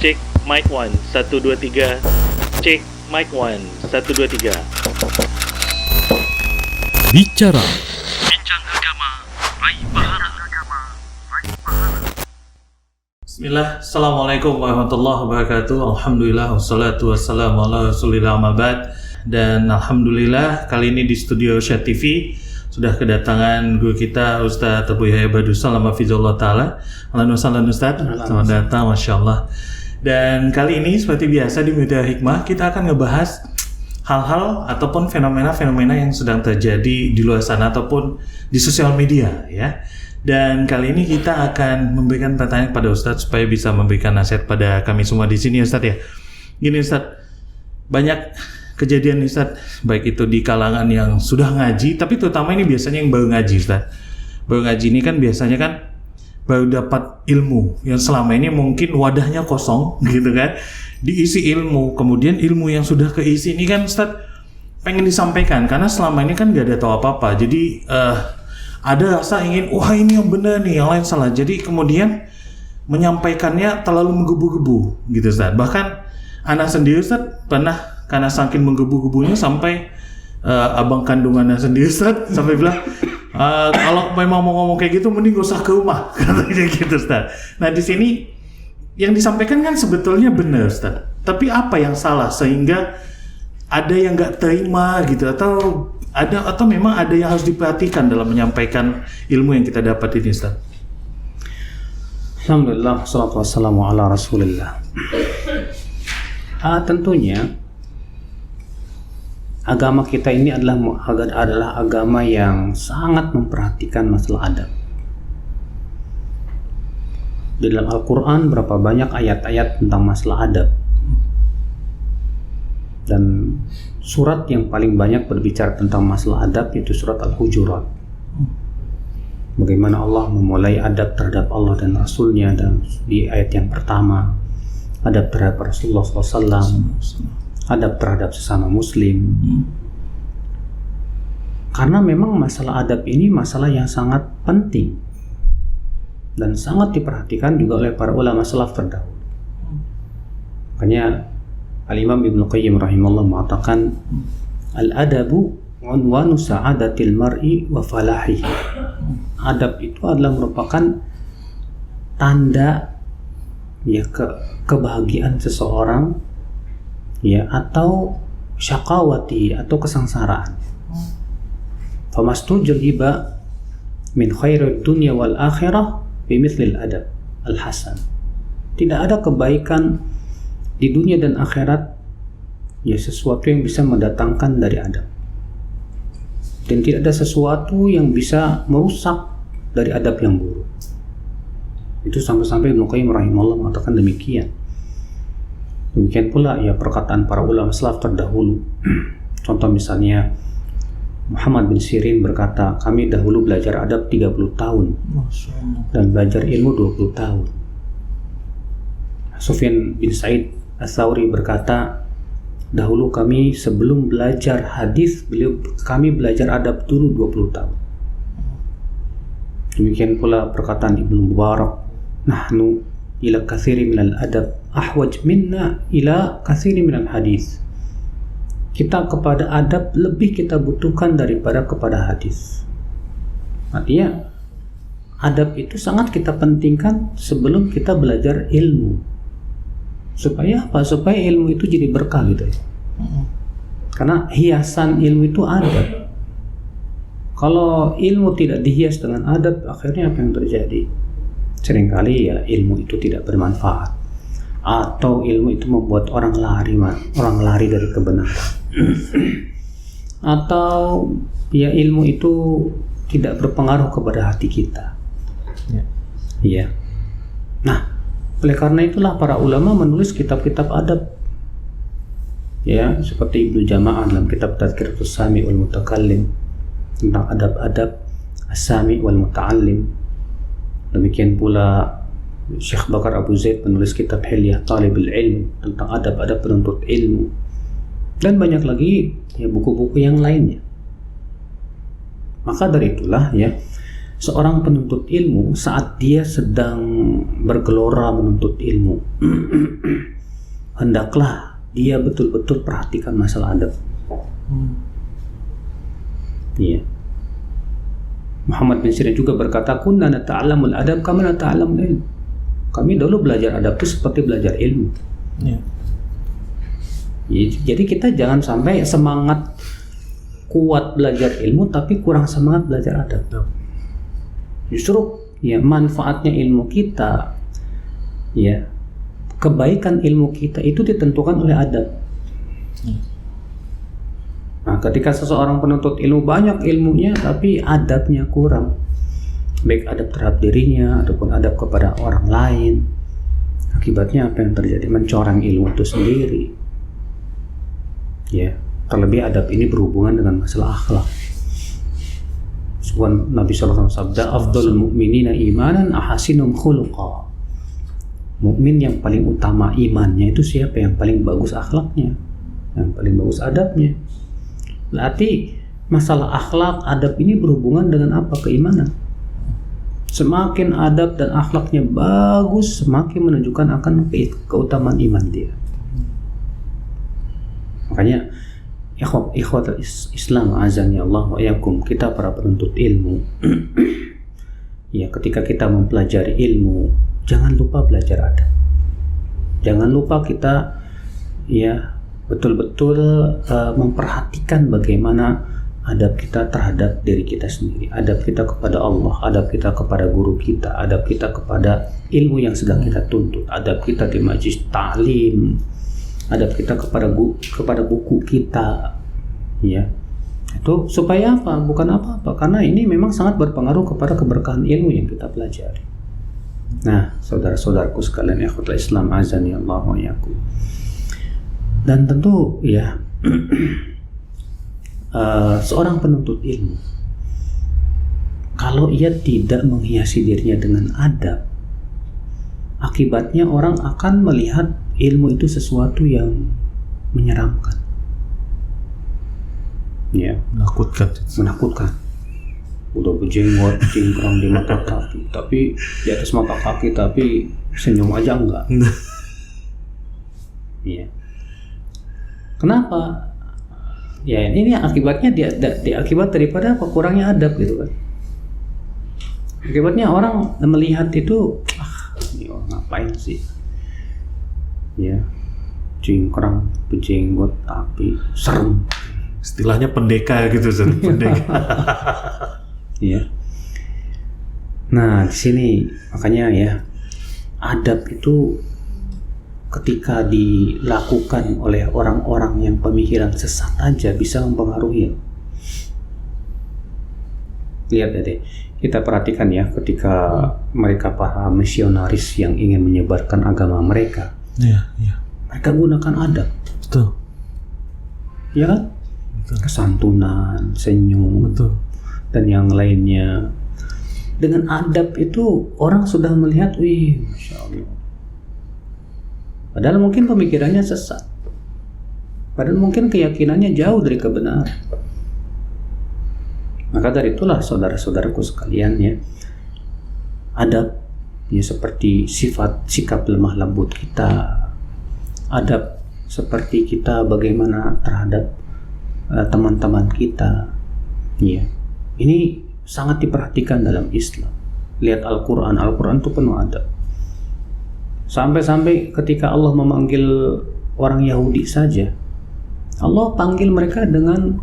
Cek mic 1, 1, 2, 3. Cek mic 1, 1, 2, 3. Bicara. Bincang agama, raih pahala. Bismillah, Assalamualaikum warahmatullahi wabarakatuh. Alhamdulillah, wassalatu wassalamu ala rasulillah ma'bad. Dan Alhamdulillah, kali ini di studio Syed TV sudah kedatangan guru kita Ustaz Abu Yahya Badussalam hafizahullah ta'ala. Ahlan wa sahlan Ustaz, selamat datang, Masya Allah. Dan kali ini seperti biasa di Media Hikmah, kita akan ngebahas hal-hal ataupun fenomena-fenomena yang sedang terjadi di luar sana ataupun di sosial media ya. Dan kali ini kita akan memberikan pertanyaan kepada Ustadz supaya bisa memberikan nasihat pada kami semua di sini Ustadz ya. Gini Ustadz, banyak kejadian Ustadz, baik itu di kalangan yang sudah ngaji, tapi terutama ini biasanya yang baru ngaji Ustadz. Baru ngaji ini kan biasanya kan baru dapat ilmu yang selama ini mungkin wadahnya kosong gitu kan. Diisi ilmu, kemudian ilmu yang sudah keisi ini kan Ustadz pengen disampaikan karena selama ini kan gak ada tahu apa-apa. Jadi ada rasa ingin, wah ini yang benar nih, yang lain salah. Jadi kemudian menyampaikannya terlalu menggebu-gebu gitu Ustaz. Bahkan anak sendiri Ustaz pernah karena saking menggebu-gebunya sampai abang kandungannya sendiri Ustaz sampai bilang kalau memang mau ngomong kayak gitu mending gak usah ke rumah katanya gitu Ustaz. Nah di sini yang disampaikan kan sebetulnya benar Ustaz. Tapi apa yang salah sehingga ada yang gak terima gitu atau memang ada yang harus diperhatikan dalam menyampaikan ilmu yang kita dapat ini Ustaz? Alhamdulillah, wassalatu wassalamu ala rasulillah. Tentunya agama kita ini adalah agama yang sangat memperhatikan masalah adab. Di dalam Al-Quran berapa banyak ayat-ayat tentang masalah adab. Dan surat yang paling banyak berbicara tentang masalah adab yaitu surat Al-Hujurat. Bagaimana Allah memulai adab terhadap Allah dan Rasulnya dan di ayat yang pertama, adab terhadap Rasulullah SAW, adab terhadap sesama Muslim. Karena memang masalah adab ini masalah yang sangat penting dan sangat diperhatikan juga oleh para ulama salaf terdahulu. Makanya Al-Imam Ibnu Qayyim rahimahullah mengatakan al-adabu unwanu sa'adatil mar'i wa falahihi. Adab itu adalah merupakan tanda ya kebahagiaan seseorang ya atau syaqawati atau kesengsaraan. Famastujil iba min khairid dunya wal akhirah bimithlil adab al-hasan. Tidak ada kebaikan di dunia dan akhirat ya sesuatu yang bisa mendatangkan dari adab, dan tidak ada sesuatu yang bisa merusak dari adab yang buruk. Itu sampai-sampai Ibnu Qayyim rahimahullah mengatakan demikian. Demikian pula ya perkataan para ulama salaf terdahulu. Contoh misalnya Muhammad bin Sirin berkata, kami dahulu belajar adab 30 tahun dan belajar ilmu 20 tahun. Sufyan bin Sa'id Ats-Tsauri berkata, dahulu kami sebelum belajar hadis, kami belajar adab dulu 20 tahun. Demikian pula perkataan Ibnu Mubarak, nahnu ila katsiri minal adab ahwaj minna ila katsiri minal hadis. Kita kepada adab lebih kita butuhkan daripada kepada hadis. Artinya adab itu sangat kita pentingkan sebelum kita belajar ilmu. Supaya apa? Supaya ilmu itu jadi berkah gitu ya. Karena hiasan ilmu itu adab. Kalau ilmu tidak dihias dengan adab, akhirnya apa yang terjadi? Seringkali ya ilmu itu tidak bermanfaat, atau ilmu itu membuat orang lari dari kebenaran. Atau ya ilmu itu tidak berpengaruh kepada hati kita. Ya. Nah, oleh karena itulah para ulama menulis kitab-kitab adab. Ya, seperti Ibnu Jama'ah dalam kitab Tadhkiratus Sami wal Mutakallim tentang adab-adab as-sami wal muta'allim. Demikian pula Syekh Bakar Abu Zaid menulis kitab Hilyah Talibul Ilm tentang adab-adab penuntut ilmu. Dan banyak lagi ya buku-buku yang lainnya. Maka dari itulah ya seorang penuntut ilmu saat dia sedang bergelora menuntut ilmu hendaklah dia betul-betul perhatikan masalah adab. Iya. Muhammad bin Sirin juga berkata, kunna nata'allamul adab kama nata'allamul ilm. Kami dulu belajar adab itu seperti belajar ilmu. Jadi kita jangan sampai semangat kuat belajar ilmu tapi kurang semangat belajar adab. Justru ya manfaatnya ilmu kita, ya kebaikan ilmu kita itu ditentukan oleh adab. Nah, ketika seseorang penuntut ilmu banyak ilmunya tapi adabnya kurang, baik adab terhadap dirinya ataupun adab kepada orang lain, akibatnya apa yang terjadi? Mencoreng ilmu itu sendiri. Ya, terlebih adab ini berhubungan dengan masalah akhlak. Sebuah Nabi SAW sabda, afdalul mu'minina imanan ahasinum khuluqa. Mukmin yang paling utama imannya itu siapa? Yang paling bagus akhlaknya, yang paling bagus adabnya. Berarti masalah akhlak, adab ini berhubungan dengan apa? Keimanan. Semakin adab dan akhlaknya bagus, semakin menunjukkan akan keutamaan iman dia. Makanya ikhwatul Islam azani Allah wa iyyakum, kita para penuntut ilmu ya, ketika kita mempelajari ilmu jangan lupa belajar adab. Jangan lupa kita ya betul-betul memperhatikan bagaimana adab kita terhadap diri kita sendiri, adab kita kepada Allah, adab kita kepada guru kita, adab kita kepada ilmu yang sedang kita tuntut, adab kita di majlis ta'lim, adab kita kepada buku kita, ya. Itu supaya apa? Bukan apa-apa, karena ini memang sangat berpengaruh kepada keberkahan ilmu yang kita pelajari. Nah, saudara-saudaraku sekalian, ikhwatul Islam azani Allah wa iyyakum. Dan tentu ya seorang penuntut ilmu kalau ia tidak menghiasi dirinya dengan adab, akibatnya orang akan melihat ilmu itu sesuatu yang menyeramkan, ya, menakutkan. Udah berjenggot, cingkrang di mata kaki, tapi di atas mata kaki tapi senyum aja enggak. Iya. Kenapa? Ya ini akibatnya dia akibat daripada apa? Kurangnya adab gitu kan. Akibatnya orang melihat itu, ini orang ngapain sih? Ya, cingkrang, berjenggot, tapi serem. Istilahnya pendekar gitu, pendekar. Iya. Nah di sini makanya ya, adab itu ketika dilakukan oleh orang-orang yang pemikiran sesat aja bisa mempengaruhi. Lihat deh, kita perhatikan ya, ketika mereka para misionaris yang ingin menyebarkan agama mereka, mereka gunakan adab, betul, ya kan? Betul. Kesantunan, senyum, betul, dan yang lainnya. Dengan adab itu orang sudah melihat, wih, masya Allah. Padahal mungkin pemikirannya sesat. Padahal mungkin keyakinannya jauh dari kebenaran. Maka dari itulah saudara-saudaraku sekalian ya, adab ya seperti sikap lemah lembut kita. Adab seperti kita bagaimana terhadap teman-teman kita. Ya. Ini sangat diperhatikan dalam Islam. Lihat Al-Quran itu penuh adab. Sampai-sampai ketika Allah memanggil orang Yahudi saja, Allah panggil mereka dengan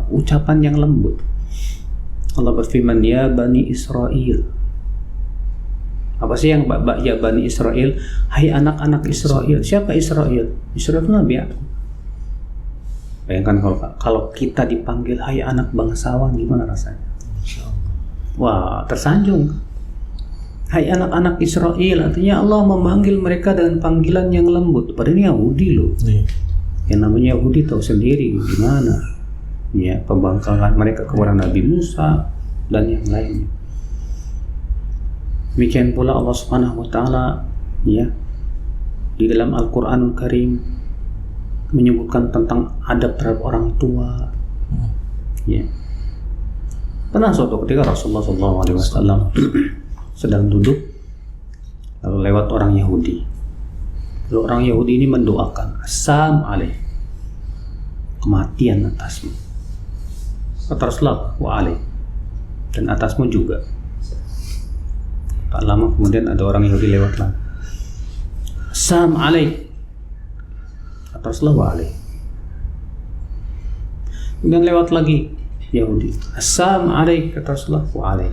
ucapan yang lembut. Allah berfirman, ya Bani Israel. Apa sih yang ya Bani Israel? Hai anak-anak Israel. Siapa Israel? Israel itu Nabi Yakub. Bayangkan kalau kita dipanggil hai anak bangsawan, gimana rasanya? Wah, tersanjung. Hai anak-anak Israel, artinya Allah memanggil mereka dengan panggilan yang lembut. Padahal ini Yahudi loh. Yang namanya Yahudi tahu sendiri gimana ya pembangkangan mereka kepada Nabi Musa dan yang lainnya. Demikian pula Allah Subhanahu wa taala ya di dalam Al-Qur'anul Karim menyebutkan tentang adab terhadap orang tua. Ya. Pernah suatu ketika Rasulullah SAW sedang duduk, lalu lewat orang Yahudi. Lalu orang Yahudi ini mendoakan, Assam alaih, kematian atasmu. Kata Rasulullah, wa alaih, dan atasmu juga. Tak lama kemudian ada orang Yahudi lewat lagi, Assam alaih, kata Rasulullah, wa alaih. Kemudian lewat lagi Yahudi, Assam alaih, kata Rasulullah, wa alaih.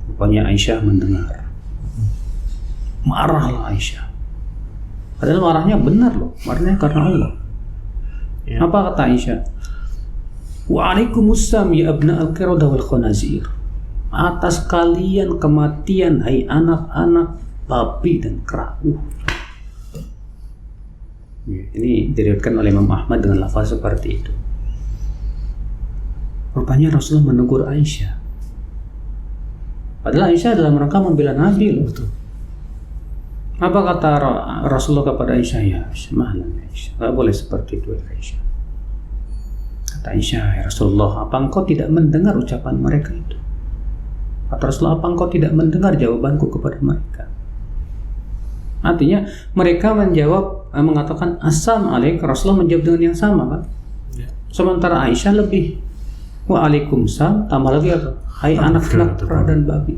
Rupanya Aisyah mendengar. Marahlah Aisyah. Padahal marahnya benar loh, marahnya karena Allah. Ya. Apa kata Aisyah? Wa'alaikumussalam ya abna al-qirada wal khanazir. Atas kalian kematian, hai anak-anak babi dan kera. Ini diriwayatkan oleh Imam Ahmad dengan lafaz seperti itu. Rupanya Rasulullah menegur Aisyah. Padahal Aisyah dalam rangka membela Nabi loh. Betul. Apa kata Rasulullah kepada Aisyah? Ya mahlan Aisyah, tidak boleh seperti itu Aisyah. Kata Aisyah, ya Rasulullah, apa engkau tidak mendengar ucapan mereka itu? Kata Rasulullah, apa engkau tidak mendengar jawabanku kepada mereka? Artinya mereka menjawab, mengatakan Assam alaik, Rasulullah menjawab dengan yang sama kan? Ya. Sementara Aisyah lebih Waalaikumsalam, tambah lagi apa? Hai anak-anak kera dan babi.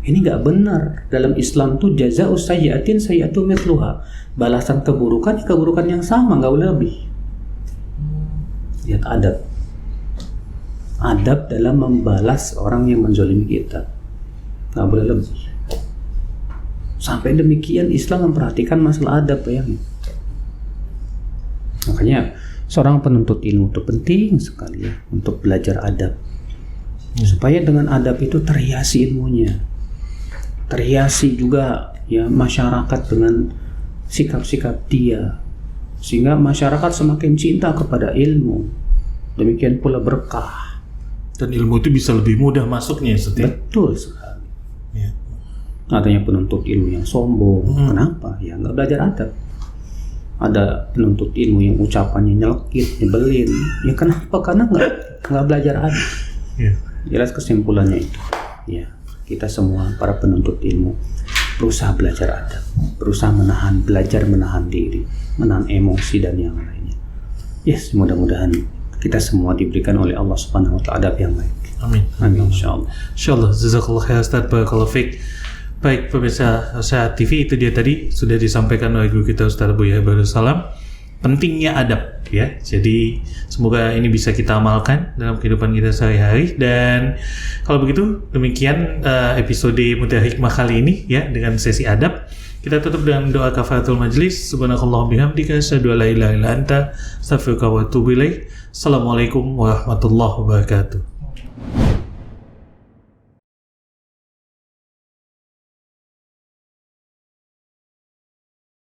Ini nggak benar. Dalam Islam tuh jazaa'u sayyi'atin sayyi'atu mithluha. Balasan keburukan yang sama, nggak boleh lebih. Lihat adab. Adab dalam membalas orang yang menzalimi kita, nggak boleh lebih. Sampai demikian Islam memperhatikan masalah adab ya. Makanya seorang penuntut ilmu itu penting sekali ya untuk belajar adab, supaya dengan adab itu terhiasi ilmunya, terhiasi juga ya masyarakat dengan sikap-sikap dia, sehingga masyarakat semakin cinta kepada ilmu. Demikian pula berkah, dan ilmu itu bisa lebih mudah masuknya setiap. betul sekali. Ya. Adanya penuntut ilmu yang sombong, kenapa? Ya nggak belajar adab. Ada penuntut ilmu yang ucapannya nyelekit, nyebelin. Ya kenapa? Karena nggak belajar adab. Ya. Jelas kesimpulannya itu. Ya, kita semua para penuntut ilmu berusaha belajar adab, berusaha belajar menahan diri, menahan emosi dan yang lainnya. Yes, mudah-mudahan kita semua diberikan oleh Allah Subhanahu wa taala adab yang baik. Amin. Amin insyaallah. Insyaallah. Jazakallah khair Ustaz, barakallahu fiik. Baik pemirsa Sehat TV, itu dia tadi sudah disampaikan oleh guru kita Ustaz Buya Barussalam, pentingnya adab ya. Jadi semoga ini bisa kita amalkan dalam kehidupan kita sehari-hari. Dan kalau begitu demikian episode Mutiara Hikmah kali ini ya, dengan sesi adab. Kita tutup dengan doa kafaratul majlis. Subhanakallahumma bihamdika asyhadu an la ilaha illa anta astaghfiruka wa atubu ilaik. Assalamualaikum warahmatullahi wabarakatuh.